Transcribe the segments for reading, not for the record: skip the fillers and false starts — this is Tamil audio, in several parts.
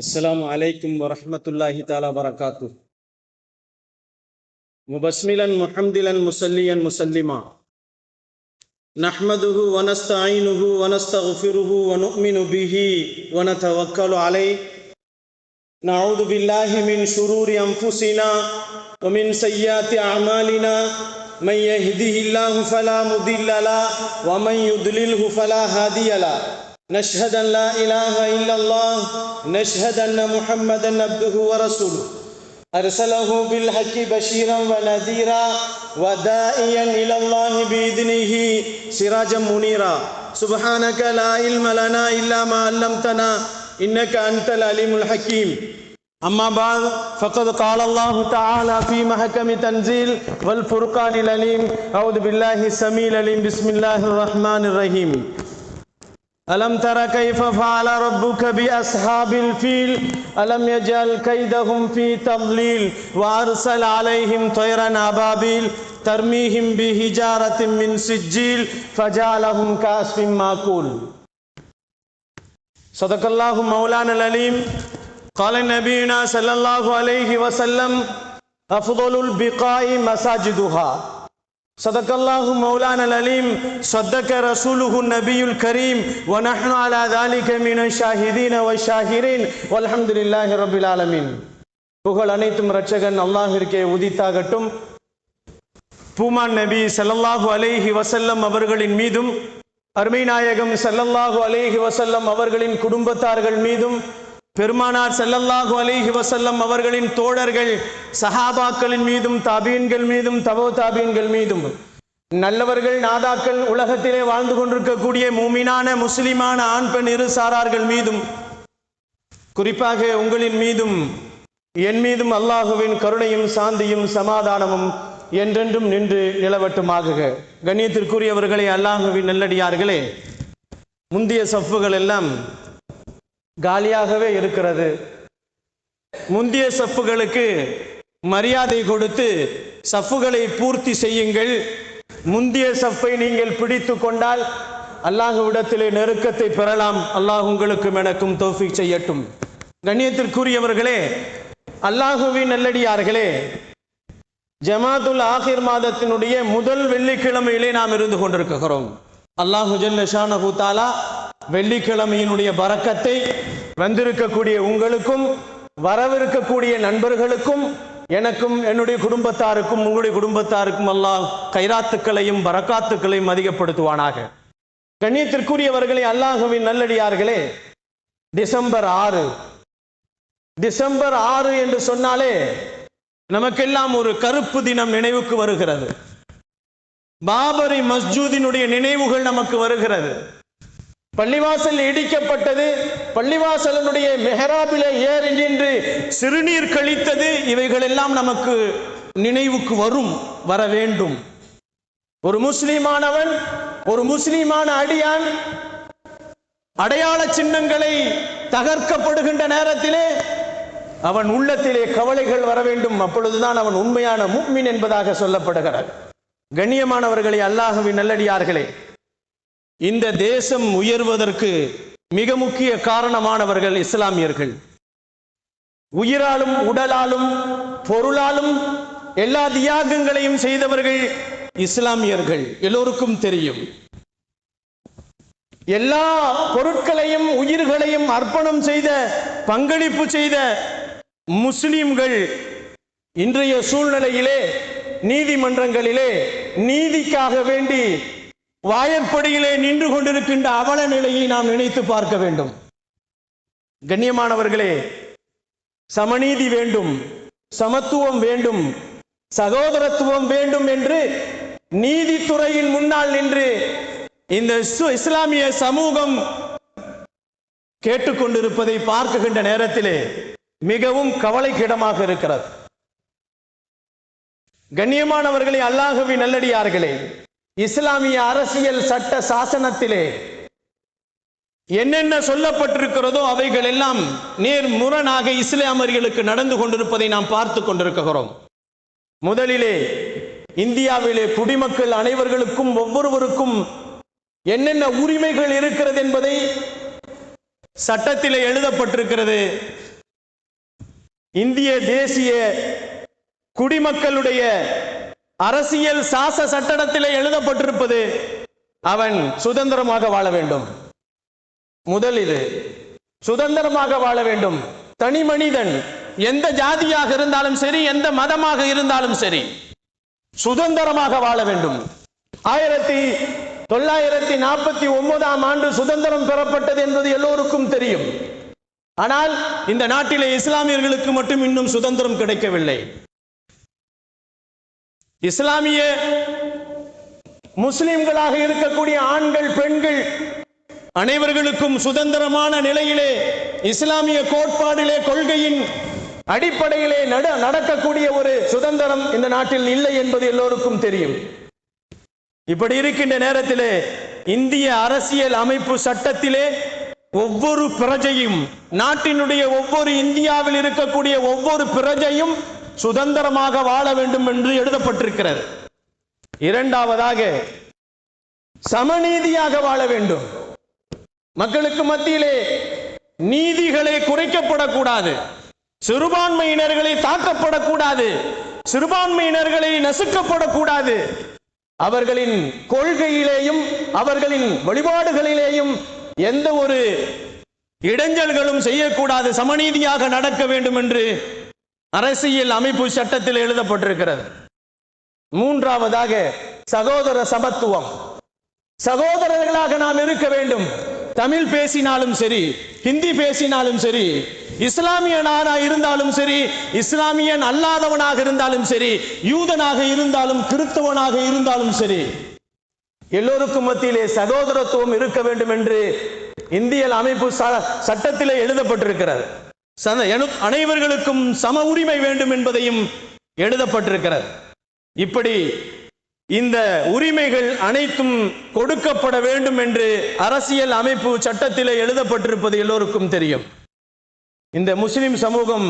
السلام عليكم ورحمة الله تعالى وبركاته. مبسملا محمدلا مسليا مسلما نحمده ونستعينه ونستغفره ونؤمن به ونتوكل عليه نعوذ بالله من شرور أنفسنا ومن سيئات أعمالنا من يهده الله فلا مضل له ومن يضلله فلا هادي له نشهد أن لا إله إلا الله نشهد أن محمدا عبده ورسوله أرسله بالحق بشيرا ونذيرا وداعيا إلى الله بإذنه سراجا منيرا سبحانك لا علم لنا إلا ما علمتنا إنك أنت العليم الحكيم أما بعد فقد قال الله تعالى في محكم تنزيل والفرقان العليم أعوذ بالله السميع العليم بسم الله الرحمن الرحيم ألم تر كيف فعل ربك بأصحاب الفيل ألم يجعل كيدهم في تضليل وأرسل عليهم طيرا أبابيل ترميهم بحجارة من سجيل فجعلهم كعصف مأكول صدق الله مولانا العليم قال نبينا صلى الله عليه وسلم أفضل البقاع مساجدها صدق الله مولانا العليم صدق رسوله النبي الكريم ونحن على ذلك من الشاهدين والشاهرين والحمد لله رب العالمين. புகழ் அனைத்தும் இரட்சகன் அல்லாஹ்விற்கே உரித்தாகட்டும். பூமான் நபி ஸல்லல்லாஹு அலைஹி வஸல்லம் அவர்களின் மீதும் அருமை நாயகம் ஸல்லல்லாஹு அலைஹி வஸல்லம் அவர்களின் குடும்பத்தார்கள் மீதும் பெருமானார் ஸல்லல்லாஹு அலைஹி வஸல்லம் அவர்களின் தோழர்கள் சஹாபாக்களின் மீதும் தாபீன்கள் மீதும் தபோ தாபீன்கள் மீதும் நல்லவர்கள் நாதாக்கள் உலகத்திலே வாழ்ந்து கொண்டிருக்கக்கூடிய மூமினான முஸ்லிமான ஆண் பெண் இரு சாரார்கள் மீதும் குறிப்பாக உங்களின் மீதும் என் மீதும் அல்லாஹுவின் கருணையும் சாந்தியும் சமாதானமும் என்றென்றும் நின்று நிலவட்டுமாக. கண்ணியத்திற்குரியவர்களே, அல்லாஹுவின் நல்லடியார்களே, முந்திய சஃப்புகள் எல்லாம் காலியாகவே இருக்கிறது. முந்திய சஃப்புகளுக்கு மரியாதை கொடுத்து சஃப்புகளை பூர்த்தி செய்யுங்கள். முந்திய சஃப்பை நீங்கள் பிடித்து கொண்டால் அல்லாஹ்விடத்திலே நெருக்கத்தை பெறலாம். அல்லாஹ் உங்களுக்கும் எனக்கும் தௌஃபீக் செய்யட்டும். கண்ணியத்திற்குரியவர்களே, அல்லாஹுவின் நல்லடியார்களே, ஜமாத்துல் ஆகிர் மாதத்தினுடைய முதல் வெள்ளிக்கிழமையிலே நாம் இருந்து கொண்டிருக்கிறோம். அல்லாஹு ஜல்ல ஷானஹு தஆலா வெள்ளிக்கிழமையினுடைய பரக்கத்தை வந்திருக்கக்கூடிய உங்களுக்கும் வரவிருக்கக்கூடிய நண்பர்களுக்கும் எனக்கும் என்னுடைய குடும்பத்தாருக்கும் உங்களுடைய குடும்பத்தாருக்கும் அல்லாஹ் கைராத்துக்களையும் பரக்காத்துக்களையும் அதிகப்படுத்துவானாக. கண்ணியத்திற்குரியவர்களே, அல்லாஹுவின் நல்லடியார்களே, டிசம்பர் 6 என்று சொன்னாலே நமக்கெல்லாம் ஒரு கருப்பு தினம் நினைவுக்கு வருகிறது. பாபரி மஸ்ஜூதினுடைய நினைவுகள் நமக்கு வருகிறது. பள்ளிவாசல் இடிக்கப்பட்டது, பள்ளிவாசலனுடைய மெஹராபிலே ஏறி நின்று சிறுநீர் கழித்தது, இவைகள் எல்லாம் நமக்கு நினைவுக்கு வர வேண்டும். ஒரு முஸ்லிமானவன், ஒரு முஸ்லிமான அடியான் அடையாள சின்னங்களை தகர்க்கப்படுகின்ற நேரத்திலே அவன் உள்ளத்திலே கவலைகள் வர வேண்டும். அப்பொழுதுதான் அவன் உண்மையான முஃமின் என்பதாக சொல்லப்படுகிறார். கண்ணியமானவர்களே, அல்லாஹ்வின் நல்லடியார்களே, இந்த தேசம் உயர்வதற்கு மிக முக்கிய காரணமானவர்கள் இஸ்லாமியர்கள். உயிராலும் உடலாலும் பொருளாலும் எல்லா தியாகங்களையும் செய்தவர்கள் இஸ்லாமியர்கள். எல்லோருக்கும் தெரியும். எல்லா பொருட்களையும் உயிர்களையும் அர்ப்பணம் செய்த, பங்களிப்பு செய்த முஸ்லிம்கள் இன்றைய சூழ்நிலையிலே நீதிமன்றங்களிலே நீதிக்காக வேண்டி வாயற்படியிலே நின்று கொண்டிருக்கின்ற அவல நிலையை நாம் நினைத்து பார்க்க வேண்டும். கண்ணியமானவர்களே, சமநீதி வேண்டும், சமத்துவம் வேண்டும், சகோதரத்துவம் வேண்டும் என்று நீதித்துறையின் முன்னால் நின்று இந்த இஸ்லாமிய சமூகம் கேட்டுக்கொண்டிருப்பதை பார்க்கின்ற நேரத்திலே மிகவும் கவலைக்கிடமாக இருக்கிறது. கண்ணியமானவர்களே, அல்லாஹ்வின் நல்லடியார்களே, இஸ்லாமிய அரசியல் சட்ட சாசனத்திலே என்னென்ன சொல்லப்பட்டிருக்கிறதோ அவைகள் எல்லாம் நேர்முரணாக இஸ்லாமியர்களுக்கு நடந்து கொண்டிருப்பதை நாம் பார்த்து கொண்டிருக்கிறோம். முதலிலே இந்தியாவிலே குடிமக்கள் அனைவர்களுக்கும் ஒவ்வொருவருக்கும் என்னென்ன உரிமைகள் இருக்கிறது என்பதை சட்டத்திலே எழுதப்பட்டிருக்கிறது. இந்திய தேசிய குடிமக்களுடைய அரசியல் சாச சட்டத்திலே எழுதப்பட்டிருப்பது, அவன் சுதந்திரமாக வாழ வேண்டும். முதல் இது சுதந்திரமாக வாழ வேண்டும். தனி மனிதன் எந்த ஜாதியாக இருந்தாலும் சரி, எந்த மதமாக இருந்தாலும் சரி, சுதந்திரமாக வாழ வேண்டும். 1949ஆம் ஆண்டு சுதந்திரம் பெறப்பட்டது என்பது எல்லோருக்கும் தெரியும். ஆனால் இந்த நாட்டிலே இஸ்லாமியர்களுக்கு மட்டும் இன்னும் சுதந்திரம் கிடைக்கவில்லை. இஸ்லாமிய முஸ்லிம்களாக இருக்கக்கூடிய ஆண்கள், பெண்கள் அனைவர்களுக்கும் சுதந்திரமான நிலையிலே இஸ்லாமிய கோட்பாடிலே, கொள்கையின் அடிப்படையிலே நடக்கக்கூடிய ஒரு சுதந்திரம் இந்த நாட்டில் இல்லை என்பது எல்லோருக்கும் தெரியும். இப்படி இருக்கின்ற நேரத்திலே இந்திய அரசியல் அமைப்பு சட்டத்திலே ஒவ்வொரு பிரஜையும், நாட்டினுடைய ஒவ்வொரு இந்தியாவில் இருக்கக்கூடிய ஒவ்வொரு பிரஜையும் சுதந்திரமாக வாழ வேண்டும் என்று எழுதப்பட்டிருக்கிறது. இரண்டாவதாக, சமநீதியாக வாழ வேண்டும். மக்களுக்கு மத்தியிலே நீதிகளை குறைக்கப்படக்கூடாது, சிறுபான்மையினர்களை தாக்கப்படக்கூடாது, சிறுபான்மையினர்களை நசுக்கப்படக்கூடாது, அவர்களின் கொள்கையிலேயும் அவர்களின் வழிபாடுகளிலேயும் எந்த ஒரு இடைஞ்சல்களும் செய்யக்கூடாது, சமநீதியாக நடக்க வேண்டும் என்று அரசியல் அமைப்பு சட்டத்தில் எழுதப்பட்டிருக்கிறது. மூன்றாவதாக, சகோதர சமத்துவம். சகோதரர்களாக நாம் இருக்க வேண்டும். தமிழ் பேசினாலும் சரி, ஹிந்தி பேசினாலும் சரி, இஸ்லாமியனாக இருந்தாலும் சரி, இஸ்லாமியன் அல்லாதவனாக இருந்தாலும் சரி, யூதனாக இருந்தாலும் கிறிஸ்தவனாக இருந்தாலும் சரி, எல்லோருக்கும் மத்தியிலே சகோதரத்துவம் இருக்க வேண்டும் என்று இந்திய அமைப்பு சட்டத்திலே எழுதப்பட்டிருக்கிறது. அனைவர்களுக்கும் சம உரிமை வேண்டும் என்பதையும் எழுதப்பட்டிருக்கிறது. இப்படி இந்த உரிமைகள் அனைத்தும் கொடுக்கப்பட வேண்டும் என்று அரசியல் அமைப்பு சட்டத்திலே எழுதப்பட்டிருப்பது எல்லோருக்கும் தெரியும். இந்த முஸ்லிம் சமூகம்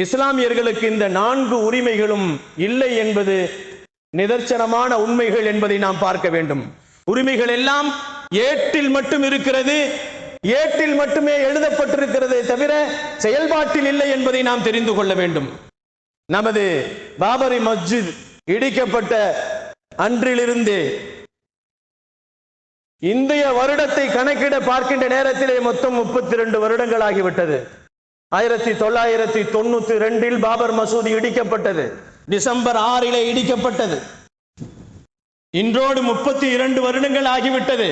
இஸ்லாமியர்களுக்கு இந்த 4 உரிமைகளும் இல்லை என்பது நிதர்சனமான உண்மைகள் என்பதை நாம் பார்க்க வேண்டும். உரிமைகள் எல்லாம் ஏட்டில் மட்டும் இருக்கிறது, ஏட்டில் மட்டுமே எழுதப்பட்டிருக்கிறதே தவிர செயல்பாட்டில் இல்லை என்பதை நாம் தெரிந்து கொள்ள வேண்டும். நமது பாபரி மஸ்ஜித் இடிக்கப்பட்ட அன்றிலிருந்து இந்திய வருடத்தை கணக்கிட பார்க்கின்ற நேரத்திலே மொத்தம் 32 வருடங்கள் ஆகிவிட்டது. 1992 பாபர் மசூதி இடிக்கப்பட்டது. டிசம்பர் 6 இடிக்கப்பட்டது. இன்றோடு 32 வருடங்கள் ஆகிவிட்டது.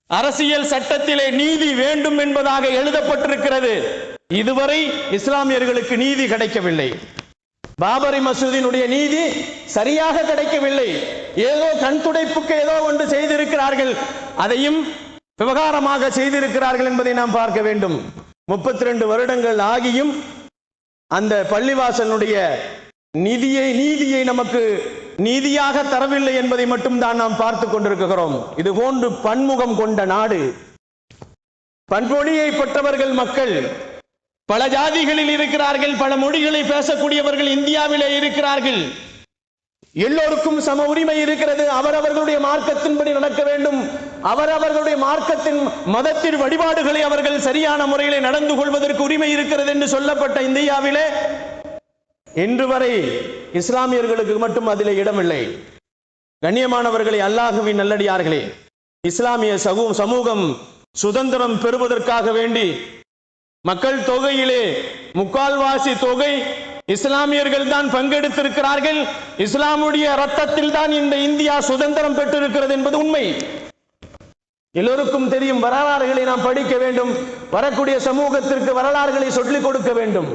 அரசியல் சட்டத்திலே நீதி வேண்டும் என்பதாக எழுதப்பட்டிருக்கிறது. இதுவரை இஸ்லாமியர்களுக்கு நீதி கிடைக்கவில்லை. பாபரி மசூதியினுடைய நீதி சரியாக கிடைக்கவில்லை. ஏதோ கண் துடைப்புக்கு ஏதோ ஒன்று செய்திருக்கிறார்கள், அதையும் விவகாரமாக செய்திருக்கிறார்கள் என்பதை நாம் பார்க்க வேண்டும். 32 வருடங்கள் ஆகியும் அந்த பள்ளிவாசலுடைய நீதியை நமக்கு நீதியாக தரவில்லை என்பதை மட்டும் தான் நாம் பார்த்து கொண்டிருக்கிறோம். இது போன்று பன்முகம் கொண்ட நாடு, பண்பொழியை பெற்றவர்கள் மக்கள், பல ஜாதிகளில் இருக்கிறார்கள், பல மொழிகளை பேசக்கூடியவர்கள் இந்தியாவிலே இருக்கிறார்கள். எல்லோருக்கும் சம உரிமை இருக்கிறது. அவரவர்களுடைய மார்க்கத்தின்படி நடக்க வேண்டும். அவரவர்களுடைய மார்க்கத்தின் மதத்தின் வழிபாடுகளை அவர்கள் சரியான முறையிலே நடந்து கொள்வதற்கு உரிமை இருக்கிறது என்று சொல்லப்பட்ட இந்தியாவிலே இன்று வரை இஸ்லாமியர்களுக்கு மட்டும் அதிலே இடமில்லை. கண்ணியமானவர்களை, அல்லாஹ்வின் நல்லடியார்களே, இஸ்லாமிய சமூகம் சுதந்திரம் பெறுவதற்காக வேண்டி மக்கள் தொகையிலே 3/4 தொகை இஸ்லாமியர்கள் தான் பங்கெடுத்திருக்கிறார்கள். இஸ்லாமுடைய ரத்தத்தில் தான் இந்த இந்தியா சுதந்திரம் பெற்றிருக்கிறது என்பது உண்மை. எல்லோருக்கும் தெரியும். வரலாறுகளை நாம் படிக்க வேண்டும். வரக்கூடிய சமூகத்திற்கு வரலாறுகளை சொல்லிக் கொடுக்க வேண்டும்.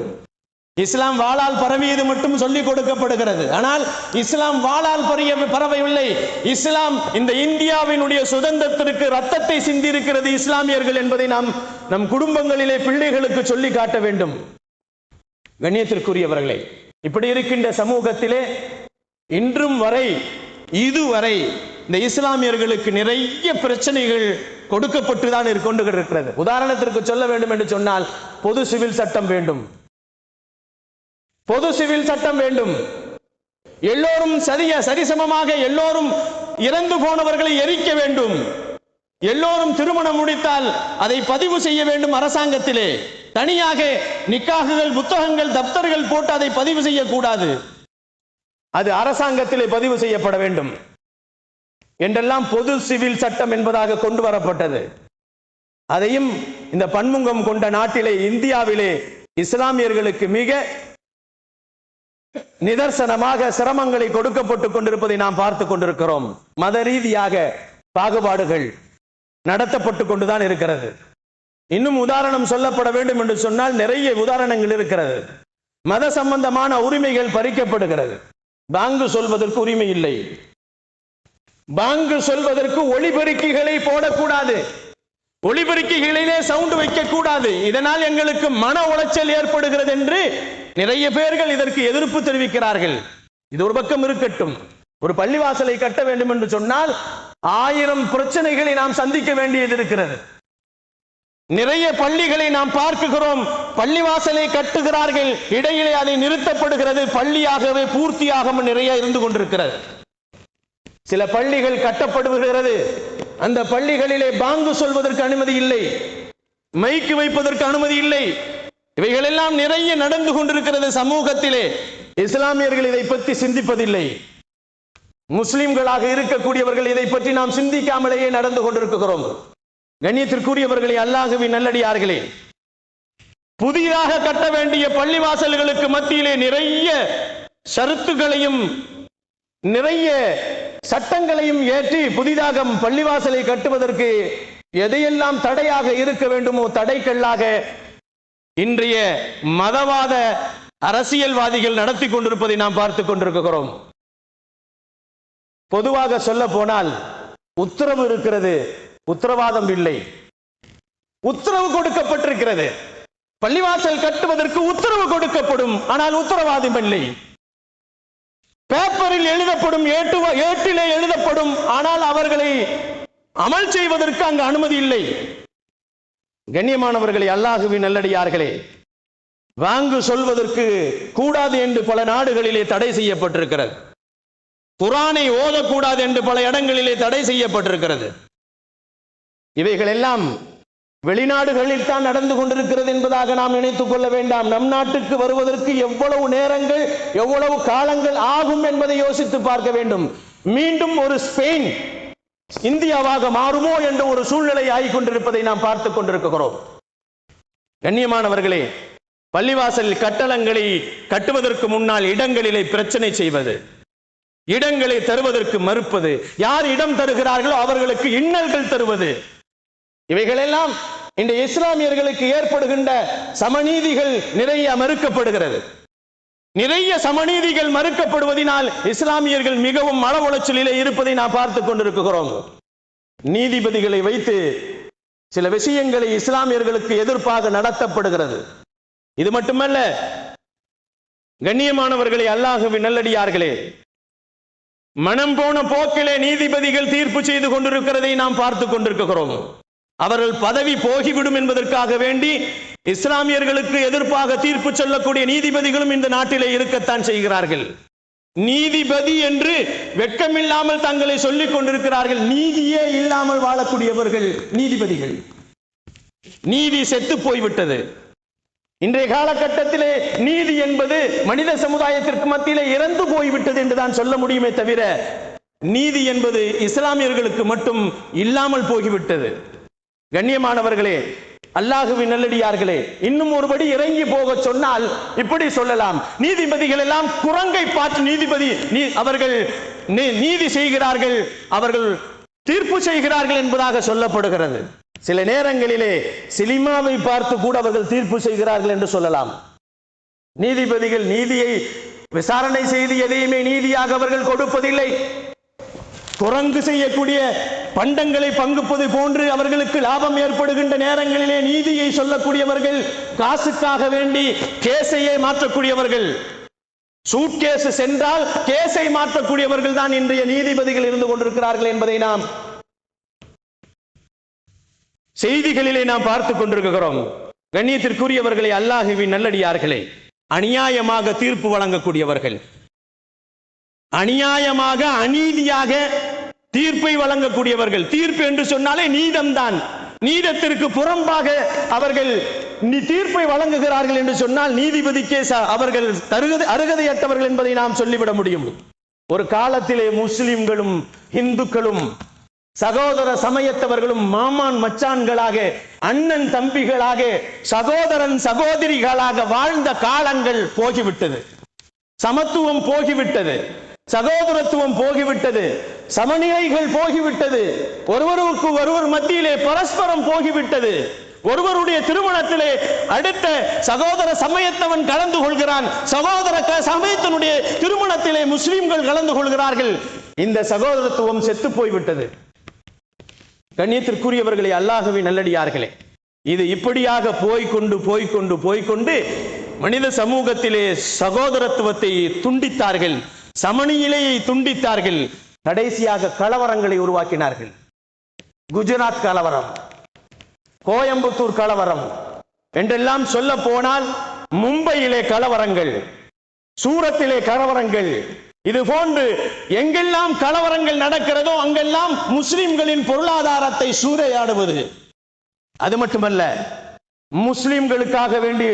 இஸ்லாம் வாளால் பரவியது மட்டும் சொல்லிக் கொடுக்கப்படுகிறது. ஆனால் இஸ்லாம் வாளால் பரவவில்லை. இஸ்லாம் இந்த இந்தியாவினுடைய சுதந்திரத்திற்கு ரத்தத்தை சிந்திருக்கிறது இஸ்லாமியர்கள் என்பதை நாம் நம் குடும்பங்களிலே பிள்ளைகளுக்கு சொல்லி காட்ட வேண்டும். கண்ணியத்திற்குரியவர்களே, இப்படி இருக்கின்ற சமூகத்திலே இன்றும் வரை இதுவரை இந்த இஸ்லாமியர்களுக்கு நிறைய பிரச்சனைகள் கொடுக்கப்பட்டுதான் கொண்டிருக்கிறது. உதாரணத்திற்கு சொல்ல வேண்டும் என்று சொன்னால், பொது சிவில் சட்டம் வேண்டும், பொது சிவில் சட்டம் வேண்டும். எல்லோரும் சரிசமமாக எல்லோரும் இறந்து போனவர்களை எரிக்க வேண்டும். எல்லோரும் திருமணம் முடித்தால் அதை பதிவு செய்ய வேண்டும் அரசாங்கத்திலே. தனியாக நிக்காகுகள், புத்தகங்கள், தப்தர்கள் போட்டு அதை பதிவு செய்யக்கூடாது. அது அரசாங்கத்திலே பதிவு செய்யப்பட வேண்டும் என்றெல்லாம் பொது சிவில் சட்டம் என்பதாக கொண்டு வரப்பட்டது. அதையும் இந்த பன்முகம் கொண்ட நாட்டிலே, இந்தியாவிலே இஸ்லாமியர்களுக்கு மிக நிதர்சனமாக சிரமங்களை கொடுக்கப்பட்டுக் கொண்டிருப்பதை நாம் பார்த்து கொண்டிருக்கிறோம். மத ரீதியாக பாகுபாடுகள் நடத்தப்பட்டு கொண்டுதான் இருக்கிறது. இன்னும் உதாரணம் சொல்லப்பட வேண்டும் என்று சொன்னால் நிறைய உதாரணங்கள் இருக்கிறது. மத சம்பந்தமான உரிமைகள் பறிக்கப்படுகிறது. பாங்கு சொல்வதற்கு உரிமை இல்லை. பாங்கு சொல்வதற்கு ஒளிபெருக்கிகளை போடக்கூடாது. ஒளிபெருக்கிகளிலே சவுண்ட் வைக்க கூடாது. இதனால் எங்களுக்கு மன உளைச்சல் ஏற்படுகிறது என்று நிறைய பேர்கள் இதற்கு எதிர்ப்பு தெரிவிக்கிறார்கள். இது ஒரு பக்கம் இருக்கட்டும். ஒரு பள்ளிவாசலை கட்ட வேண்டும் என்று சொன்னால் 1000 பிரச்சனைகளை நாம் சந்திக்க வேண்டியது இருக்கிறது. நிறைய பள்ளிகளை நாம் பார்க்கிறோம். பள்ளிவாசலை கட்டுகிறார்கள், இடையிலே அதை நிறுத்தப்படுகிறது, பள்ளியாகவே பூர்த்தியாக நிறைய இருந்து கொண்டிருக்கிறது. சில பள்ளிகள் கட்டப்படுகிறது, அந்த பள்ளிகளிலே பாங்கு சொல்வதற்கு அனுமதி இல்லை, மைக்கு வைப்பதற்கு அனுமதி இல்லை. இவைகள் எல்லாம் நிறைய நடந்து கொண்டிருக்கிறது சமூகத்திலே. இஸ்லாமியர்கள் இதை பற்றி சிந்திப்பதில்லை. முஸ்லிம்களாக இருக்கக்கூடியவர்கள் இதை பற்றி நாம் சிந்திக்காமலேயே நடந்து கொண்டிருக்கிறோம். கண்ணியத்திற்குரியவர்களே, அல்லாஹ்வின் நல்லடியார்களே, புதிதாக கட்ட வேண்டிய பள்ளிவாசல்களுக்கு மத்தியிலே நிறைய ஷரத்துகளையும் நிறைய சட்டங்களையும் ஏற்றி புதிதாக பள்ளிவாசலை கட்டுவதற்கு எதையெல்லாம் தடையாக இருக்க வேண்டுமோ தடைக்கல்லாக இன்றைய மதவாத அரசியல்வாதிகள் நடத்தி கொண்டிருப்பதை நாம் பார்த்துக் கொண்டிருக்கிறோம். பொதுவாக சொல்ல போனால் உத்தரவு இருக்கிறது, உத்தரவாதம் இல்லை. உத்தரவு கொடுக்கப்பட்டிருக்கிறது, பள்ளிவாசல் கட்டுவதற்கு உத்தரவு கொடுக்கப்படும், ஆனால் உத்தரவாதம் இல்லை. பேப்பரில் எழுதப்படும், ஏட்டிலே எழுதப்படும், ஆனால் அவர்களை அமல் செய்வதற்கு அங்கு அனுமதி இல்லை. கண்ணியமானவர்களே, அல்லாஹ்வின் நல்லடியார்களே, வாங்கு சொல்வதற்கு கூடாது என்று பல நாடுகளிலே தடை செய்யப்பட்டிருக்கிறது. குர்ஆனை ஓதக்கூடாது என்று பல இடங்களிலே தடை செய்யப்பட்டிருக்கிறது. இவைகள் எல்லாம் வெளிநாடுகளில் தான் நடந்து கொண்டிருக்கிறது என்பதாக நாம் நினைத்துக் கொள்ள வேண்டாம். நம் நாட்டுக்கு வருவதற்கு எவ்வளவு நேரங்கள், எவ்வளவு காலங்கள் ஆகும் என்பதை யோசித்து பார்க்க வேண்டும். மீண்டும் ஒரு ஸ்பெயின் இந்தியாவாக மாறுமோ என்ற ஒரு சூழ்நிலை ஆகிக் கொண்டிருப்பதை நாம் பார்த்துக் கொண்டிருக்கிறோம். கண்ணியமானவர்களே, பள்ளிவாசல் கட்டடங்களை கட்டுவதற்கு முன்னால் இடங்களிலே பிரச்சனை செய்வது, இடங்களை தருவதற்கு மறுப்பது, யார் இடம் தருகிறார்களோ அவர்களுக்கு இன்னல்கள் தருவது, இவைகளெல்லாம் இந்த இஸ்லாமியர்களுக்கு ஏற்படுகின்ற சமநீதிகள் நிறைய மறுக்கப்படுகிறது. நிறைய சமநீதிகள் மறுக்கப்படுவதனால் இஸ்லாமியர்கள் மிகவும் மன உளைச்சலிலே இருப்பதை நாம் பார்த்துக் கொண்டிருக்கிறோம். நீதிபதிகளை வைத்து சில விஷயங்களை இஸ்லாமியர்களுக்கு எதிர்ப்பாக நடத்தப்படுகிறது. இது மட்டுமல்ல, கண்ணியமானவர்களே, அல்லாஹ்வின் நல்லடியார்களே, மனம் போன போக்கிலே நீதிபதிகள் தீர்ப்பு செய்து கொண்டிருக்கிறதை நாம் பார்த்துக் கொண்டிருக்கிறோம். அவர்கள் பதவி போகிவிடும் என்பதற்காக வேண்டி இஸ்லாமியர்களுக்கு எதிர்ப்பாக தீர்ப்பு சொல்லக்கூடிய நீதிபதிகளும் இந்த நாட்டிலே இருக்கத்தான் செய்கிறார்கள். நீதிபதி என்று வெட்கமில்லாமல் தங்களை சொல்லிக் கொண்டிருக்கிறார்கள். நீதியே இல்லாமல் வாழக்கூடியவர்கள் நீதிபதிகள். நீதி செத்து போய்விட்டது. இன்றைய காலகட்டத்திலே நீதி என்பது மனித சமுதாயத்திற்கு மத்தியிலே இறந்து போய்விட்டது என்றுதான் சொல்ல முடியுமே தவிர, நீதி என்பது இஸ்லாமியர்களுக்கு மட்டும் இல்லாமல் போய்விட்டது. கண்ணியமானவர்களே, அல்லாஹ்வின் நல்லடியார்களே, இன்னும் ஒருபடி இறங்கி போக சொன்னால் இப்படி சொல்லலாம், நீதிபதிகள் எல்லாம் குரங்கை பார்த்து நீதிபதி அவர்கள் நீதி செய்கிறார்கள், அவர்கள் தீர்ப்பு செய்கிறார்கள் என்பதாக சொல்லப்படுகிறது. சில நேரங்களிலே சினிமாவை பார்த்து கூட அவர்கள் தீர்ப்பு செய்கிறார்கள் என்று சொல்லலாம். நீதிபதிகள் நீதியை விசாரணை செய்து எதையுமே நீதியாக அவர்கள் கொடுப்பதில்லை. குரங்கு செய்யக்கூடிய பண்டங்களை பங்குப்பது போன்று அவர்களுக்கு லாபம் ஏற்படுகின்ற நேரங்களிலே நீதியை சொல்லக்கூடியவர்கள், காசுக்காக வேண்டி கேஸையே மாற்றக்கூடியவர்கள், சூட்கேஸ் சென்றால் கேஸை மாற்றக்கூடியவர்கள் தான் இன்றைய நீதிபதிகள் இருந்து கொண்டிருக்கிறார்கள் என்பதை நாம் செய்திகளிலே நாம் பார்த்துக் கொண்டிருக்கிறோம். கண்ணியத்திற்குரியவர்களே, அல்லாஹ்வின் நல்லடியார்களே, அநியாயமாக தீர்ப்பு வழங்கக்கூடியவர்கள், அநியாயமாக அநீதியாக தீர்ப்பை வழங்கக்கூடியவர்கள். தீர்ப்பு என்று சொன்னாலே நீதம்தான். நீதத்திற்கு புறம்பாக அவர்கள் தீர்ப்பை வழங்குகிறார்கள் என்று சொன்னால் நீதிபதிக்கே அவர்கள் அருகதையற்றவர்கள் என்பதை நாம் சொல்லிவிட முடியும். ஒரு காலத்திலே முஸ்லிம்களும் இந்துக்களும் சகோதர சமயத்தவர்களும் மாமான் மச்சான்களாக, அண்ணன் தம்பிகளாக, சகோதரன் சகோதரிகளாக வாழ்ந்த காலங்கள் போகிவிட்டது. சமத்துவம் போகிவிட்டது, சகோதரத்துவம் போகிவிட்டது, சமநிலைகள் போகிவிட்டது, ஒருவருக்கு ஒருவர் மத்தியிலே பரஸ்பரம் போகிவிட்டது. ஒருவருடைய திருமணத்திலே அடுத்த சகோதர சமயத்தவன் கலந்து கொள்கிறான், சகோதர சமயத்தினுடைய திருமணத்திலே முஸ்லிம்கள் கலந்து கொள்கிறார்கள். இந்த சகோதரத்துவம் செத்து போய்விட்டது. கண்ணியத்திற்குரியவர்களே, அல்லாஹ்வின் நல்லடியார்களே, இது இப்படியாக போய்கொண்டு மனித சமூகத்திலே சகோதரத்துவத்தை துண்டித்தார்கள், சமநிலையை துண்டித்தார்கள். கடைசியாக கலவரங்களை உருவாக்கினார்கள். குஜராத் கலவரம், கோயம்புத்தூர் கலவரம் என்றெல்லாம் சொல்ல போனால் மும்பையிலே கலவரங்கள், சூரத்திலே கலவரங்கள், இது போன்று எங்கெல்லாம் கலவரங்கள் நடக்கிறதோ அங்கெல்லாம் முஸ்லிம்களின் பொருளாதாரத்தை சூறையாடுவது. அது மட்டுமல்ல, முஸ்லிம்களுக்காக வேண்டி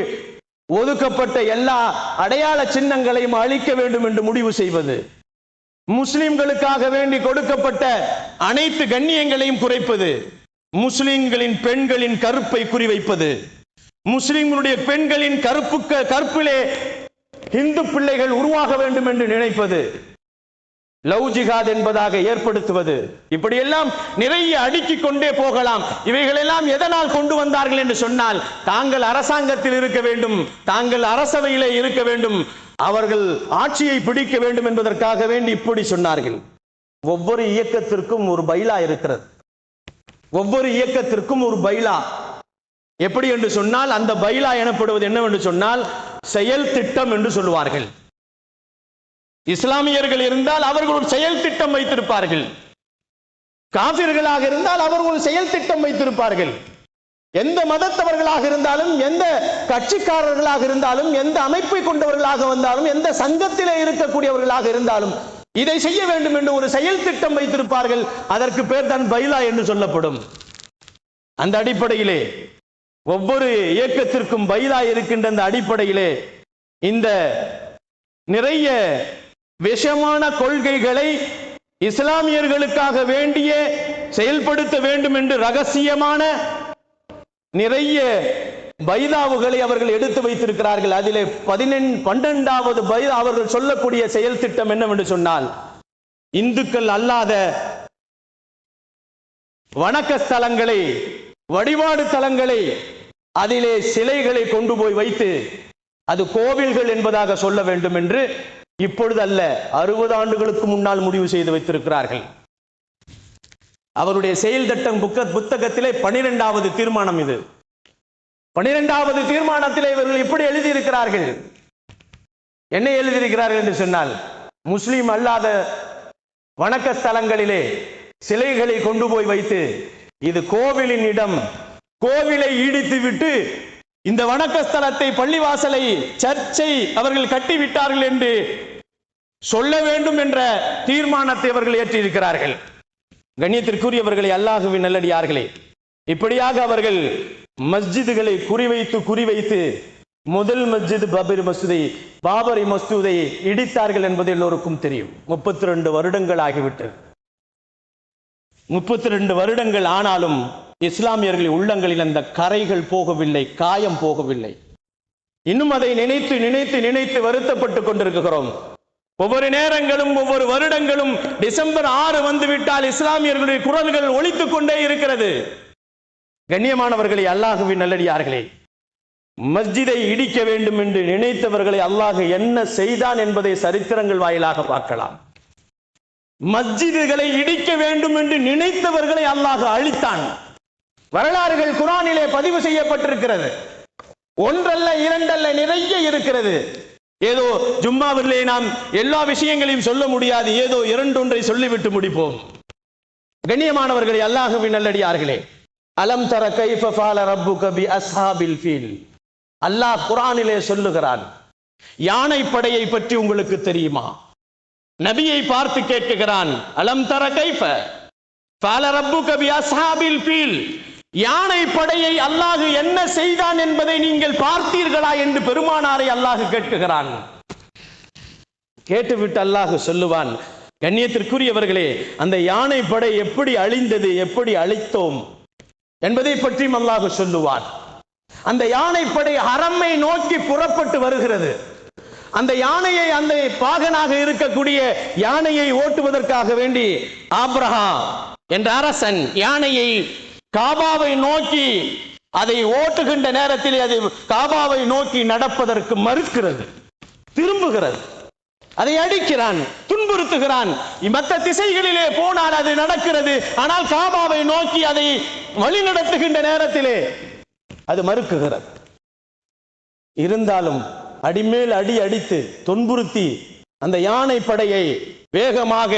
ஒதுக்கப்பட்ட எல்லா அடையாள சின்னங்களையும் அழிக்க வேண்டும் என்று முடிவு செய்வது, முஸ்லிம்களுக்காக வேண்டி கொடுக்கப்பட்ட அனைத்து கண்ணியங்களையும் குறைப்பது, முஸ்லிம்களின் பெண்களின் கருப்பை குறிவைப்பது, முஸ்லிம்களுடைய பெண்களின் கற்பிலே இந்து பிள்ளைகள் உருவாக வேண்டும் என்று நினைப்பது, லவ் ஜிஹாத் என்பதாக ஏற்படுத்துவது, இப்படியெல்லாம் நிறைய அடுக்கிக் கொண்டே போகலாம். இவைகளெல்லாம் எதனால் கொண்டு வந்தார்கள் என்று சொன்னால், தாங்கள் அரசாங்கத்தில் இருக்க வேண்டும், தாங்கள் அரசவையிலே இருக்க வேண்டும், அவர்கள் ஆட்சியை பிடிக்க வேண்டும் என்பதற்காக வேண்டி இப்படி சொன்னார்கள். ஒவ்வொரு இயக்கத்திற்கும் ஒரு பைலா இருக்கிறது. ஒவ்வொரு இயக்கத்திற்கும் ஒரு பைலா. எப்படி என்று சொன்னால், அந்த பைலா எனப்படுவது என்னவென்று சொன்னால் செயல் திட்டம் என்று சொல்லுவார்கள். இஸ்லாமியர்கள் இருந்தால் அவர்கள் ஒரு செயல் திட்டம் வைத்திருப்பார்கள். காபிர்களாக இருந்தால் அவர்கள் ஒரு செயல் திட்டம் வைத்திருப்பார்கள். எந்த மதத்தவர்களாக இருந்தாலும், எந்த கட்சிக்காரர்களாக இருந்தாலும், எந்த அமைப்பை கொண்டவர்களாக வந்தாலும், எந்த சங்கத்திலே இருக்கக்கூடியவர்களாக இருந்தாலும் இதை செய்ய வேண்டும் என்று ஒரு செயல் திட்டம் வைத்திருப்பார்கள். அதற்கு பேர் தான் பைலா என்று சொல்லப்படும். அந்த அடிப்படையிலே ஒவ்வொரு இயக்கத்திற்கும் பைலா இருக்கின்ற அந்த அடிப்படையிலே இந்த நிறைய விஷமான கொள்கைகளை இஸ்லாமியர்களுக்காக வேண்டிய செயல்படுத்த வேண்டும் என்று ரகசியமான நிறைய பைலாவுகளை அவர்கள் எடுத்து வைத்திருக்கிறார்கள். அதிலே 12வது பைலா அவர்கள் சொல்லக்கூடிய செயல் திட்டம் என்னவென்று சொன்னால், இந்துக்கள் அல்லாத வணக்க ஸ்தலங்களை, வழிபாடு தலங்களை, அதிலே சிலைகளை கொண்டு போய் வைத்து அது கோவில்கள் என்பதாக சொல்ல வேண்டும் என்று இப்பொழுது அல்ல, 60 ஆண்டுகளுக்கு முன்னால் முடிவு செய்து வைத்திருக்கிறார்கள். அவருடைய செயல் திட்டம் புத்தகத்திலே 12வது தீர்மானம். இது 12வது தீர்மானத்திலே இவர்கள் இப்படி எழுதியிருக்கிறார்கள். என்ன எழுதியிருக்கிறார்கள் என்று சொன்னால், முஸ்லிம் அல்லாத வணக்க ஸ்தலங்களிலே சிலைகளை கொண்டு போய் வைத்து இது கோவிலின் இடம், கோவிலை இடித்து விட்டு இந்த வணக்க ஸ்தலத்தை, பள்ளிவாசலை, சர்ச்சை அவர்கள் கட்டிவிட்டார்கள் என்று சொல்ல வேண்டும் என்ற தீர்மானத்தை அவர்கள் ஏற்றிருக்கிறார்கள். கண்ணியத்திற்குரியவர்களை, அல்லாஹ்வின் நல்லடியார்களே, இப்படியாக அவர்கள் மஸ்ஜிதுகளை குறிவைத்து முதல் மஸ்ஜித் பாபரி மஸ்ஜிதை இடித்தார்கள் என்பது எல்லோருக்கும் தெரியும். 32 வருடங்கள் ஆகிவிட்டது. 32 வருடங்கள் ஆனாலும் இஸ்லாமியர்களின் உள்ளங்களில் அந்த கரைகள் போகவில்லை, காயம் போகவில்லை. இன்னும் அதை நினைத்து நினைத்து நினைத்து வருத்தப்பட்டுக் கொண்டிருக்கிறோம். ஒவ்வொரு நேரங்களும், ஒவ்வொரு வருடங்களும் டிசம்பர் 6 வந்துவிட்டால் இஸ்லாமியர்களுடைய குரல்கள் ஒலித்துக் கொண்டே இருக்கிறது. கண்ணியமானவர்களே, அல்லாஹ்வின் நல்லடியார்களே, மஸ்ஜிதை இடிக்க வேண்டும் என்று நினைத்தவர்களை அல்லாஹ் என்ன செய்தான் என்பதை சரித்திரங்கள் வாயிலாக பார்க்கலாம். மஸ்ஜிதுகளை இடிக்க வேண்டும் என்று நினைத்தவர்களை அல்லாஹ் அழித்தான். வரலாறுகள் குர்ஆனிலே பதிவு செய்யப்பட்டிருக்கிறது. ஒன்றல்ல, இரண்டல்ல, நிறைய இருக்கிறது. ஏதோ ஜும்மாவிலே நாம் எல்லா விஷயங்களையும் சொல்ல முடியாது, ஏதோ 2-1 சொல்லிவிட்டு முடிப்போம். கண்ணியமானவர்களே, அல்லாஹ்வின் நல்லடியார்களே, அலம் தர கைஃப ஃபஅல ரப்புக பி அஸ்ஹாபில் ஃபீல். அல்லாஹ் குர்ஆனிலே சொல்லுகிறான், யானை படையை பற்றி உங்களுக்கு தெரியுமா? நபியை பார்த்து கேட்கிறான், அலம் தர கைஃப ஃபஅல ரப்புக பி அஸ்ஹாபில் ஃபீல், யானை படையை அல்லாஹ் என்ன செய்தான் என்பதை நீங்கள் பார்த்தீர்களா என்று பெருமானாரை அல்லாஹ் கேட்கிறான். கேட்டுவிட்டு அல்லாஹ் சொல்லுவான், கண்ணியத்திற்குரியவர்களே, அந்த யானை படை எப்படி அழிந்தது, எப்படி அழித்தோம் என்பதை பற்றியும் அல்லாஹ் சொல்லுவான். அந்த யானை படை ஹரமை நோக்கி புறப்பட்டு வருகிறது. அந்த யானையை, அந்த பாகனாக இருக்கக்கூடிய யானையை ஓட்டுவதற்காக வேண்டி ஆப்ரஹா என்ற அரசன் யானையை காபாவை நோக்கி அதை ஓட்டுகின்ற நேரத்தில் அது காபாவை நோக்கி நடப்பதற்கு மறுக்கிறது, திரும்புகிறது, அதை அடிக்கிறான், துன்புறுத்துகிறான். மற்ற திசைகளிலே போனால் அது நடக்கிறது, ஆனால் காபாவை நோக்கி அதை வழிநடத்துகின்ற நேரத்திலே அது மறுக்குகிறது. இருந்தாலும் அடிமேல் அடி அடித்து துன்புறுத்தி அந்த யானை படையை வேகமாக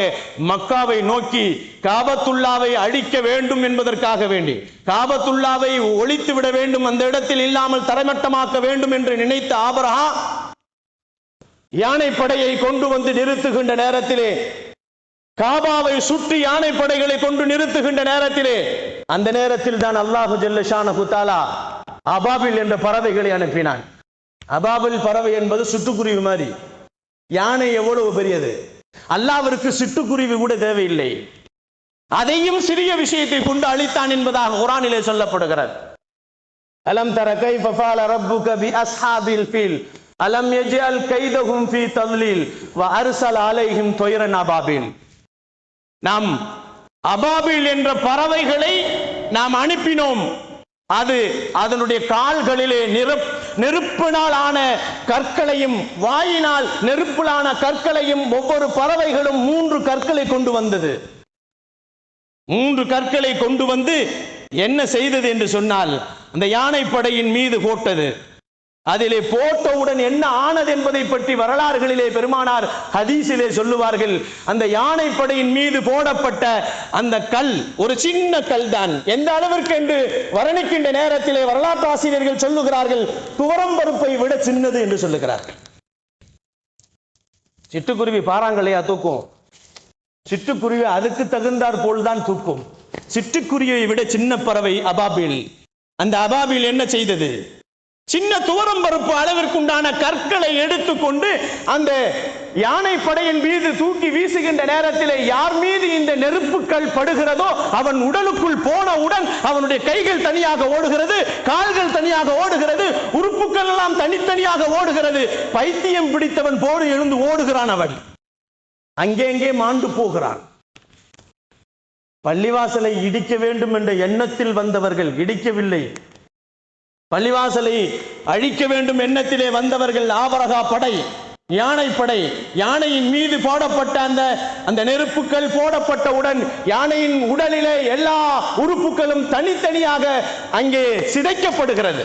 மக்காவை நோக்கி காபத்துல்லாவை அழிக்க வேண்டும் என்பதற்காக வேண்டி, காபத்துல்லாவை ஒழித்து விட வேண்டும், அந்த இடத்தில் இல்லாமல் தரைமட்டமாக்க வேண்டும் என்று நினைத்த ஆபிரஹா யானை படையை கொண்டு வந்து நிறுத்துகின்ற நேரத்திலே, காபாவை சுற்றி யானை படைகளை கொண்டு நிறுத்துகின்ற நேரத்திலே, அந்த நேரத்தில் தான் அல்லாஹு ஜல்ல ஷானஹு தஆலா அபாபில் என்ற பறவைகளை அனுப்பினான். அபாபில் பறவை என்பது சிட்டுக்குருவி மாதிரி. யானை எவ்வளவு பெரியது, அல்லாஹ்விற்கு சிட்டுக்குருவி கூட தேவையில்லை, அதையும் சிறிய விஷயத்தை கொண்டு அழித்தான் என்பதாக குர்ஆனிலே சொல்லப்படுகிறது. அலம் தர கைஃப ஃபஅல ரப்புக பி அஸ்ஹாபில் ஃபீல் அலம் யஜ்அல் கைதஹும் ஃபீ தத்லீல் வ அர்ஸல அலைஹிம் தொய்ரன் அபாபில். நாம் அபாபில் என்ற பறவைகளை நாம் அனுப்பினோம். அது அதனுடைய கால்களிலே நெருப்பினால் ஆன கற்களையும், வாயினால் நெருப்பிலான கற்களையும், ஒவ்வொரு பறவைகளும் 3 கற்களை கொண்டு வந்தது. 3 கற்களை கொண்டு வந்து என்ன செய்தது என்று சொன்னால், அந்த யானை படையின் மீது போட்டது. அதிலே போட்டவுடன் என்ன ஆனது என்பதை பற்றி வரலாறுகளிலே பெருமானார் ஹதீஸிலே சொல்லுவார்கள். அந்த யானை படையின் மீது போடப்பட்ட அந்த கல் ஒரு சின்ன கல் தான். எந்த அளவிற்கு என்று வர்ணிக்கின்ற நேரத்திலே வரலாற்று ஆசிரியர்கள் சொல்லுகிறார்கள், துவரம் பருப்பை விட சின்னது என்று சொல்லுகிறார்கள். சிட்டுக்குருவி பாறாங்களையா தூக்கும்? சிட்டுக்குருவி அதுக்கு தகுந்தாற் போல்தான் தூக்கும். சிட்டுக்குருவியை விட சின்ன பறவை அபாபில். அந்த அபாபில் என்ன செய்தது? சின்ன துவரம் பருப்பு அளவிற்குண்டான கற்களை எடுத்துக்கொண்டு அந்த யானை படையின் மீது தூக்கி வீசுகின்ற நேரத்திலே, யார் மீது இந்த நெருப்புக்கள் படுகிறதோ அவன் உடலுக்குள் போனவுடன் அவனுடைய கைகள் தனியாக ஓடுகிறது, கால்கள் தனியாக ஓடுகிறது, உறுப்புகள் எல்லாம் தனித்தனியாக ஓடுகிறது. பைத்தியம் பிடித்தவன் போடு எழுந்து ஓடுகிறான். அவன் அங்கேங்கே மாண்டு போகிறான். பள்ளிவாசலை இடிக்க வேண்டும் என்ற எண்ணத்தில் வந்தவர்கள் இடிக்கவில்லை. பள்ளிவாசலை அழிக்க வேண்டும் எண்ணத்திலே வந்தவர்கள் ஆபரகா படை, யானை படை. யானையின் மீது போடப்பட்ட அந்த நெருப்புக்கள் போடப்பட்டவுடன் யானையின் உடலிலே எல்லா உறுப்புகளும் தனித்தனியாக அங்கே சிதைக்கப்படுகிறது.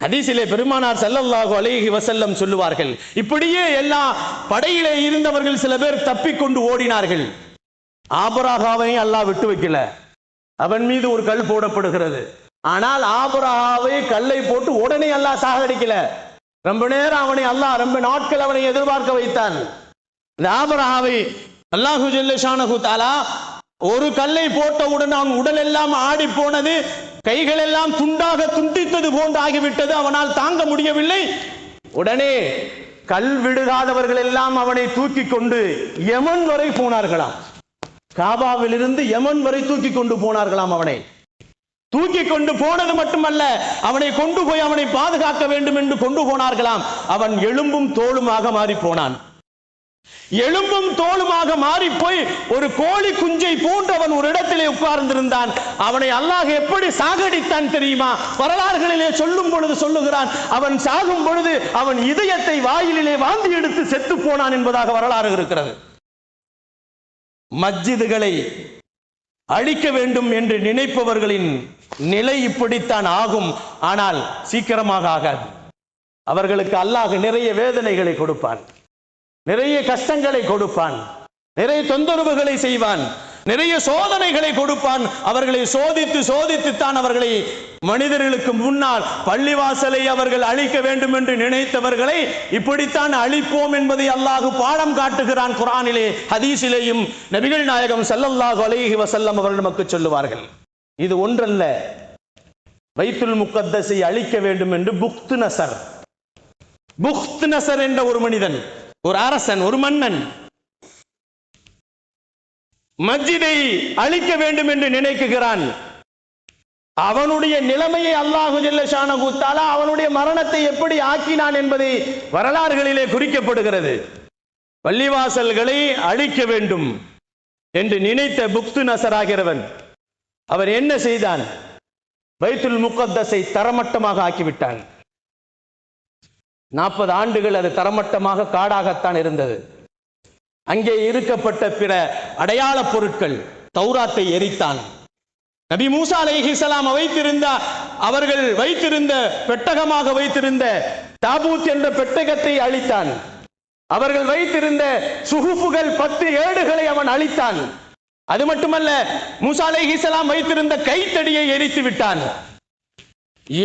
ஹதீஸிலே பெருமானார் ஸல்லல்லாஹு அலைஹி வஸல்லம் சொல்லுவார்கள், இப்படியே எல்லா படையிலே இருந்தவர்கள் சில பேர் தப்பிக்கொண்டு ஓடினார்கள். ஆபரகாவை அல்லாஹ் விட்டு வைக்கல. அவன் மீது ஒரு கல் போடப்படுகிறது. ஆனால் ஆபிரகாமை கல்லை போட்டு உடனே அல்லாஹ் சாகடிக்கல. ரொம்ப நேரம் அவனை அல்லாஹ், ரொம்ப நாட்கள் அவனை எதிர்பார்க்க வைத்தான். இந்த ஆபிரகாமை அல்லாஹு ஜல்ல ஷானஹு தஆலா ஒரு கல்லை போட்டவுடன் அவன் உடல் எல்லாம் ஆடி போனது, கைகள் எல்லாம் துண்டாக துண்டித்தது போன்று ஆகிவிட்டது. அவனால் தாங்க முடியவில்லை. உடனே கல் விடுகாதவர்கள் எல்லாம் அவனை தூக்கி கொண்டு யமன் வரை போனார்களாம். காபாவிலிருந்து யமன் வரை தூக்கி கொண்டு போனார்களாம். அவனை தூக்கி கொண்டு போனது மட்டுமல்ல, அவனை கொண்டு போய் அவனை பாதுகாக்க வேண்டும் என்று கொண்டு போனார்களாம். அவன் எலும்பும் தோலுமாக மாறி போனான். எலும்பும் தோலுமாக மாறி போய் ஒரு கோழி குஞ்சை போன்று அவன் ஒரு இடத்திலே உட்கார்ந்திருந்தான். அவனை அல்லாஹ் எப்படி சாகடித்தான் தெரியுமா? வரலாறுகளிலே சொல்லும் பொழுது சொல்லுகிறான், அவன் சாகும் பொழுது அவன் இதயத்தை வாயிலே வாந்தி எடுத்து செத்து போனான் என்பதாக வரலாறு இருக்கிறது. மஸ்ஜிதுகளை அழிக்க வேண்டும் என்று நினைப்பவர்களின் நிலை இப்படித்தான் ஆகும். ஆனால் சீக்கிரமாக ஆகாது. அவர்களுக்கு அல்லாஹ் நிறைய வேதனைகளை கொடுப்பான், நிறைய கஷ்டங்களை கொடுப்பான், நிறைய தொந்தரவுகளை செய்வான், நிறைய சோதனைகளை கொடுப்பான். அவர்களை சோதித்து சோதித்துத்தான் அவர்களை மனிதர்களுக்கு முன்னால் பள்ளிவாசலை அவர்கள் அழிக்க வேண்டும் என்று நினைத்தவர்களை இப்படித்தான் அழிப்போம் என்பதை அல்லாஹ் பாடம் காட்டுகிறான் குர்ஆனிலே, ஹதீஸிலேயும் நபிகள் நாயகம் ஸல்லல்லாஹு அலைஹி வஸல்லம் அவர்கள் நமக்கு சொல்லுவார்கள். இது ஒன்றல்ல, பைத்துல் முகத்தஸை அழிக்க வேண்டும் என்று புக்த் நஸர் என்ற ஒரு மனிதன், ஒரு அரசன், ஒரு மன்னன் மஸ்ஜிதை அழிக்க வேண்டும் என்று நினைக்குகிறான். அவனுடைய நிலைமையை அல்லாஹு ஜல்ல ஷானஹு தஆலா அவனுடைய மரணத்தை எப்படி ஆக்கினான் என்பதை வரலாறுகளிலே குறிக்கப்படுகிறது. பள்ளிவாசல்களை அழிக்க வேண்டும் என்று நினைத்த புக்து நஸராகிறவன் அவர் என்ன செய்தான்? பைத்துல் முகத்தஸை தரமட்டமாக ஆக்கிவிட்டான். 40 ஆண்டுகள் அது தரமட்டமாக காடாகத்தான் இருந்தது. அங்கே இருக்கப்பட்ட பிற அடையாள பொருட்கள், தௌராத்தை எரித்தான். நபி மூசா அலைஹிஸ்ஸலாம் அவர்கள் வைத்திருந்த பெட்டகமாக வைத்திருந்த தாபூத் என்ற பெட்டகத்தை அழித்தான். அவர்கள் வைத்திருந்த சுஹுஃபுகள் 10 ஏடுகளை அவன் அழித்தான். அது மட்டுமல்ல, மூசா அலைஹிஸ்ஸலாம் வைத்திருந்த கைத்தடியை எரித்து விட்டான்.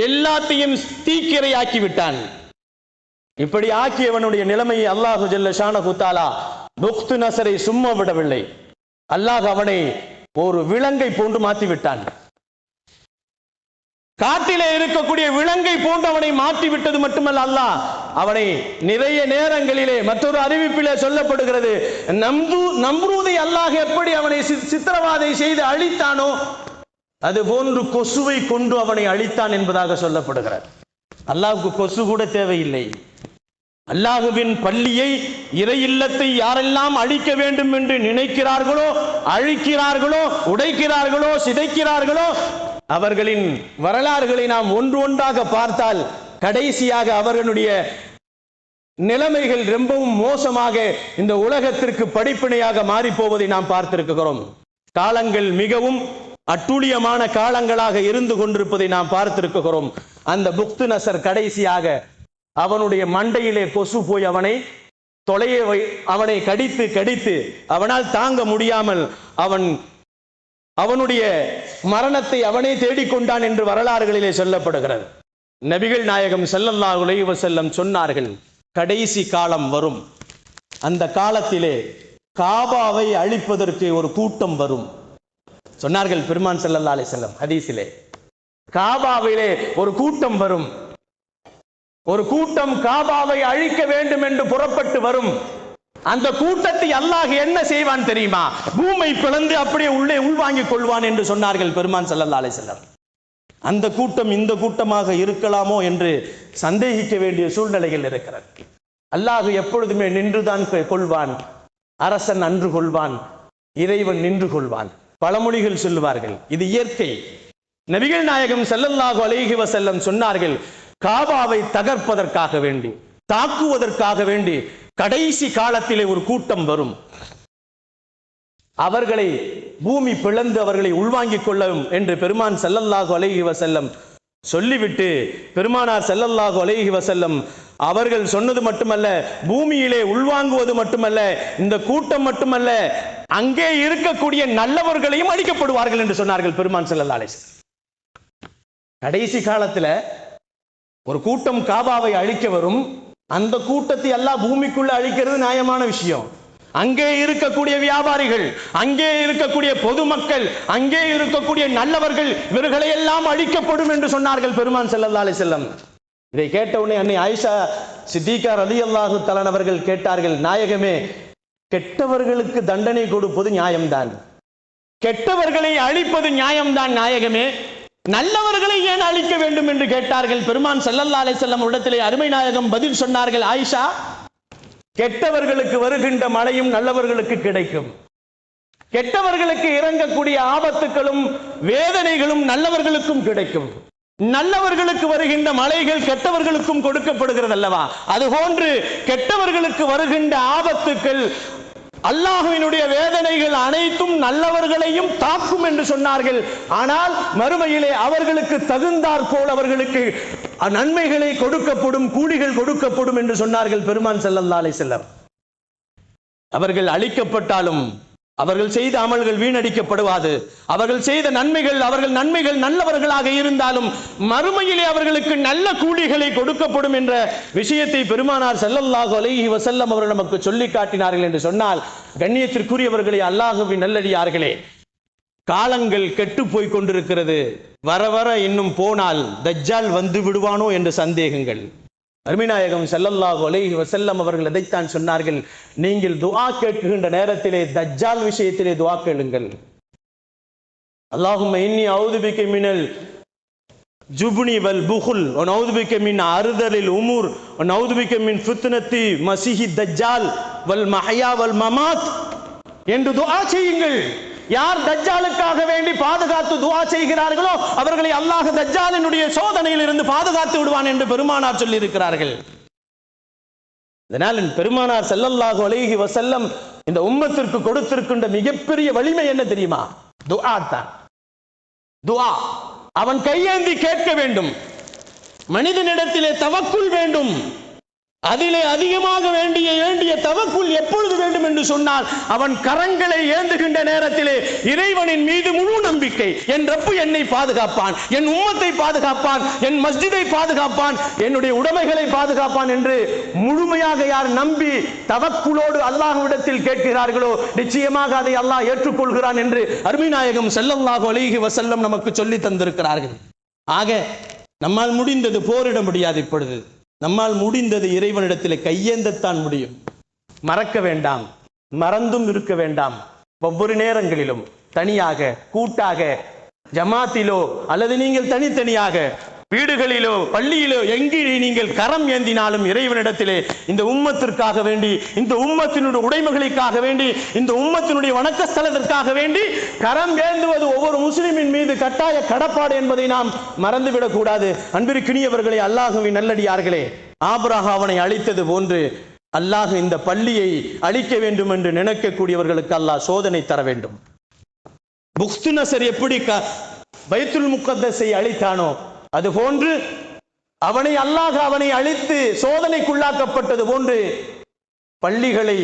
எல்லாத்தையும் தீக்கிரையாக்கி விட்டான். இப்படி ஆக்கியவனுடைய நிலைமையை அல்லாஹு ஜல்ல ஷானஹு தஆலா புக்த் நஸரை சும்மா விடவில்லை. அல்லாஹ் அவனை ஒரு விலங்கை போன்று மாற்றிவிட்டான். காட்டிலே இருக்கக்கூடிய விலங்கை போன்று அவனை மாற்றிவிட்டது மட்டுமல்ல, அல்லாஹ் அவனை நிறைய நேரங்களிலே மற்றொரு அறிவிப்பிலே சொல்லப்படுகிறது, நம்ரூதை அல்லாஹ் எப்படி அவனை சித்திரவாதை செய்து அழித்தானோ அது போன்று கொசுவை கொண்டு அவனை அழித்தான் என்பதாக சொல்லப்படுகிறது. அல்லாஹ்வுக்கு கொசு கூட தேவையில்லை. அல்லாஹுவின் பள்ளியை, இறை இல்லத்தை யாரெல்லாம் அழிக்க வேண்டும் என்று நினைக்கிறார்களோ, அழிக்கிறார்களோ, உடைக்கிறார்களோ, சிதைக்கிறார்களோ, அவர்களின் வரலாறுகளை நாம் ஒன்று ஒன்றாக பார்த்தால் கடைசியாக அவர்களுடைய நிலைமைகள் ரொம்பவும் மோசமாக இந்த உலகத்திற்கு படிப்பினையாக மாறி போவதை நாம் பார்த்திருக்கிறோம். காலங்கள் மிகவும் அட்டூழியமான காலங்களாக இருந்து கொண்டிருப்பதை நாம் பார்த்திருக்கிறோம். அந்த புக்த் நஸர் கடைசியாக அவனுடைய மண்டையிலே கொசு போய் அவனை கடித்து அவனால் தாங்க முடியாமல் அவனுடைய மரணத்தை அவனே தேடிக்கொண்டான் என்று வரலாறுகளிலே சொல்லப்படுகிறது. நபிகள் நாயகம் ஸல்லல்லாஹு அலைஹி வஸல்லம் சொன்னார்கள், கடைசி காலம் வரும், அந்த காலத்திலே காபாவை அழிப்பதற்கு ஒரு கூட்டம் வரும் சொன்னார்கள் பெருமான் ஸல்லல்லாஹு அலைஹி வஸல்லம் ஹதீஸிலே. காபாவிலே ஒரு கூட்டம் வரும், ஒரு கூட்டம் காபாவை அழிக்க வேண்டும் என்று புறப்பட்டு வரும். அந்த கூட்டத்தை அல்லாஹ் என்ன செய்வான் தெரியுமா? பூமை பிளந்து அப்படியே உள்ளே உள்வாங்கிக் கொள்வான் என்று சொன்னார்கள் பெருமான் ஸல்லல்லாஹு அலைஹி வஸல்லம். அந்த கூட்டம் இந்த கூட்டமாக இருக்கலாமோ என்று சந்தேகிக்க வேண்டிய சூழ்நிலைகள் இருக்கிறது. அல்லாஹ் எப்பொழுதுமே நின்றுதான் கொள்வான். அரசன் அன்று கொள்வான், இறைவன் நின்று கொள்வான். பழமொழிகள் சொல்லுவார்கள், இது இயற்கை. நபிகள் நாயகம் ஸல்லல்லாஹு அலைஹி வஸல்லம் சொன்னார்கள், காபாவை தகர்ப்பதற்காக வேண்டி, தாக்குவதற்காக வேண்டி கடைசி காலத்திலே ஒரு கூட்டம் வரும். அவர்களை பூமி பிளந்து அவர்களை உள்வாங்கிக் கொள்ளும் என்று பெருமான் ஸல்லல்லாஹு அலைஹி வஸல்லம் சொல்லிவிட்டு, பெருமானார் ஸல்லல்லாஹு அலைஹி வஸல்லம் அவர்கள் சொன்னது மட்டுமல்ல, பூமியிலே உள்வாங்குவது மட்டுமல்ல, இந்த கூட்டம் மட்டுமல்ல, அங்கே இருக்கக்கூடிய நல்லவர்களையும் அழிக்கப்படுவார்கள் என்று சொன்னார்கள் பெருமான் ஸல்லல்லாஹு அலைஹி வஸல்லம். கடைசி காலத்துல ஒரு கூட்டம் காபாவை அழிக்க வரும். அந்த கூட்டத்தை அல்லாஹ் பூமிக்குள்ள அழிக்கிறது நியாயமான விஷயம். அங்கே இருக்கக்கூடிய வியாபாரிகள், அங்கே இருக்கக்கூடிய பொதுமக்கள், அங்கே இருக்கக்கூடிய நல்லவர்கள், இவர்களை எல்லாம் அழிக்கப்படும் என்று சொன்னார்கள் பெருமான் ஸல்லல்லாஹு அலைஹி வஸல்லம். இதை கேட்டவுடனே அன்னை ஆயிஷா சித்திகா ரலியல்லாஹு தஆலா அவர்கள் கேட்டார்கள், நாயகமே, கெட்டவர்களுக்கு தண்டனை கொடுப்பது நியாயம்தான், கெட்டவர்களை அழிப்பது நியாயம்தான் நாயகமே, நல்லவர்களை ஏன் அழிக்க வேண்டும் என்று கேட்டார்கள். பெருமான் ஸல்லல்லாஹு அலைஹி வஸல்லம் இடத்திலே அருமை நாயகம் பதில் சொன்னார்கள், ஆயிஷா, கெட்டவர்களுக்கு வருகின்ற மழையும் நல்லவர்களுக்கு கிடைக்கும், கெட்டவர்களுக்கு இறங்கக்கூடிய ஆபத்துகளும் வேதனைகளும் நல்லவர்களுக்கும் கிடைக்கும், நல்லவர்களுக்கு வருகின்ற மழைகள் கெட்டவர்களுக்கும் கொடுக்கப்படுகிறது அல்லவா, அதுபோன்று கெட்டவர்களுக்கு வருகின்ற ஆபத்துக்கள், அல்லாஹ்வினுடைய வேதனைகள் அனைத்தும் நல்லவர்களையும் தாக்கும் என்று சொன்னார்கள். ஆனால் மறுமையிலே அவர்களுக்கு தகுந்தாற் போல் அவர்களுக்கு நன்மைகளை கொடுக்கப்படும், கூலிகள் கொடுக்கப்படும் என்று சொன்னார்கள் பெருமான் ஸல்லல்லாஹு அலைஹி வஸல்லம். அவர்கள் அழிக்கப்பட்டாலும் அவர்கள் செய்த அமல்கள் வீணடிக்கப்படுவாது. அவர்கள் செய்த நன்மைகள், அவர்கள் நன்மைகள் நல்லவர்களாக இருந்தாலும் மறுமையிலே அவர்களுக்கு நல்ல கூலிகளை கொடுக்கப்படும் என்ற விஷயத்தை பெருமானார் ஸல்லல்லாஹு அலைஹி வஸல்லம் அவர்கள் நமக்கு சொல்லி காட்டினார்கள் என்று சொன்னால், கண்ணியத்திற்குரியவர்களே, அல்லாஹ்வின் நல்லடியார்களே, காலங்கள் கெட்டு போய் கொண்டிருக்கிறது. வர வர இன்னும் போனால் தஜ்ஜால் வந்து விடுவானோ என்ற சந்தேகங்கள். அருமைநாயகம் ஸல்லல்லாஹு அலைஹி வஸல்லம் அவர்கள் அதைத்தான் சொன்னார்கள், நீங்கள் துஆ கேட்கின்ற நேரத்திலே தஜ்ஜால் விஷயத்திலே துஆ கேளுங்கள். அல்லாஹும்ம இன்னி அஊது பிக மினல் ஜுப்னி வல் புகுல் வ நஊது பிக மின் அர்தலில் உமூர் வ நஊது பிக மின் ஃபித்னத்தி மஸீஹி தஜ்ஜால் வல் மஹ்யா வல் மமாத் என்று துஆ செய்யுங்கள். யார் தஜ்ஜாலுக்காக வேண்டி பாதுகாத்து துஆ செய்கிறார்களோ அவர்களை அல்லாஹ் தஜ்ஜாலினுடைய சோதனையில் இருந்து பாதுகாத்து விடுவான் என்று பெருமானார் சொல்லி இருக்கிறார்கள். இதனால் பெருமானார் ஸல்லல்லாஹு அலைஹி வஸல்லம் இந்த உம்மத்திற்கு கொடுத்திருக்கின்ற மிகப்பெரிய வலிமை என்ன தெரியுமா? துஆ தான். துஆ. அவன் கையேந்தி கேட்க வேண்டும். மனிதனிடத்திலே தவக்குல் வேண்டும். அதிலே அதிகமாக வேண்டிய தவக்குல் எப்பொழுது வேண்டும் என்று சொன்னால், அவன் கரங்களை ஏந்துகின்ற நேரத்திலே இறைவனின் மீது முழு நம்பிக்கை. என் ரப்பு என்னை பாதுகாப்பான், என் உம்மத்தை பாதுகாப்பான், என் மஸ்ஜிதை பாதுகாப்பான், என்னுடைய உடைமைகளை பாதுகாப்பான் என்று முழுமையாக யார் நம்பி தவக்குலோடு அல்லாஹ்விடத்தில் கேட்கிறார்களோ நிச்சயமாக அதை அல்லாஹ் ஏற்றுக்கொள்கிறான் என்று அருமைநாயகம் ஸல்லல்லாஹு அலைஹி வஸல்லம் நமக்கு சொல்லி தந்திருக்கிறார்கள். ஆக நம்மால் முடிந்தது போரிட முடியாது. இப்பொழுது நம்மால் முடிந்தது இறைவனிடத்தில் கையேந்தத்தான் முடியும். மறக்க வேண்டாம், மறந்தும் இருக்க வேண்டாம். ஒவ்வொரு நேரங்களிலும் தனியாக, கூட்டாக, ஜமாத்திலோ அல்லது நீங்கள் தனித்தனியாக வீடுகளிலோ பள்ளியிலோ எங்கே நீங்கள் கரம் ஏந்தினாலும் இறைவனிடத்திலே இந்த உம்மத்திற்காக வேண்டி, இந்த உம்மத்தினுடைய உடைமைகளுக்காக வேண்டி, இந்த உம்மத்தினுடைய வணக்க ஸ்தலத்திற்காக வேண்டி கரம் ஏந்துவது ஒவ்வொரு முஸ்லிமின் மீது கட்டாய கடப்பாடு என்பதை நாம் மறந்துவிடக் கூடாது. அன்பிற்கினியவர்களே, அல்லாஹ்வின் நல்லடியார்களே, ஆபிரகாமை அழித்தது போன்று அல்லாஹ் இந்த பள்ளியை அழிக்க வேண்டும் என்று நினைக்கக்கூடியவர்களுக்கு அல்லாஹ் சோதனை தர வேண்டும். புக்து நஸர் எப்படி பைத்துல் முகத்தஸை அழித்தானோ அதுபோன்று அவனை அழித்து சோதனைக்குள்ளாக்கப்பட்டது போன்று பள்ளிகளை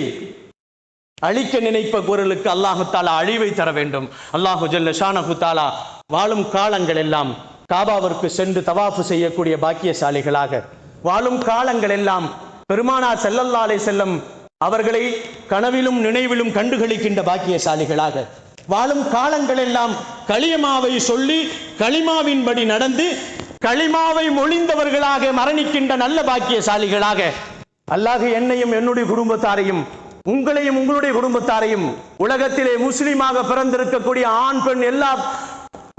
அழிக்க நினைப்பவர்களுக்கு அல்லாஹு தஆலா அழிவை தர வேண்டும். அல்லாஹு ஜல்ல ஷானஹு தஆலா வாழும் காலங்கள் எல்லாம் காபாவிற்கு சென்று தவாஃப் செய்யக்கூடிய பாக்கியசாலிகளாக, வாழும் காலங்கள் எல்லாம் பெருமானார் ஸல்லல்லாஹு அலைஹி வஸல்லம் அவர்களை கனவிலும் நினைவிலும் கண்டுகளிக்கின்ற பாக்கியசாலிகளாக, வாழும் காலங்கள் எல்லாம் களிமாவை சொல்லி களிமாவின்படி நடந்து களிமாவை மொழிந்தவர்களாக மரணிக்கின்ற நல்ல பாக்கியசாலிகளாக அல்லாஹ் என்னையும் என்னுடைய குடும்பத்தாரையும் உங்களையும் உங்களுடைய குடும்பத்தாரையும் உலகத்திலே முஸ்லிமாக பிறந்திருக்கக்கூடிய ஆண் பெண் எல்லா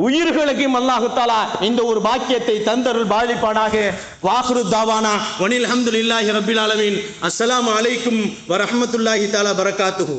உயிர்களுக்கும் அல்லாஹு தஆலா இந்த ஒரு பாக்கியத்தை தந்தருள் பாலிப்பானாக. வாஹிரு தாவானா வனில் ஹம்துலில்லாஹி ரப்பில் ஆலமீன். அஸ்ஸலாமு அலைக்கும் வரஹ்மத்துல்லாஹி தஆலா பரகாத்துஹு.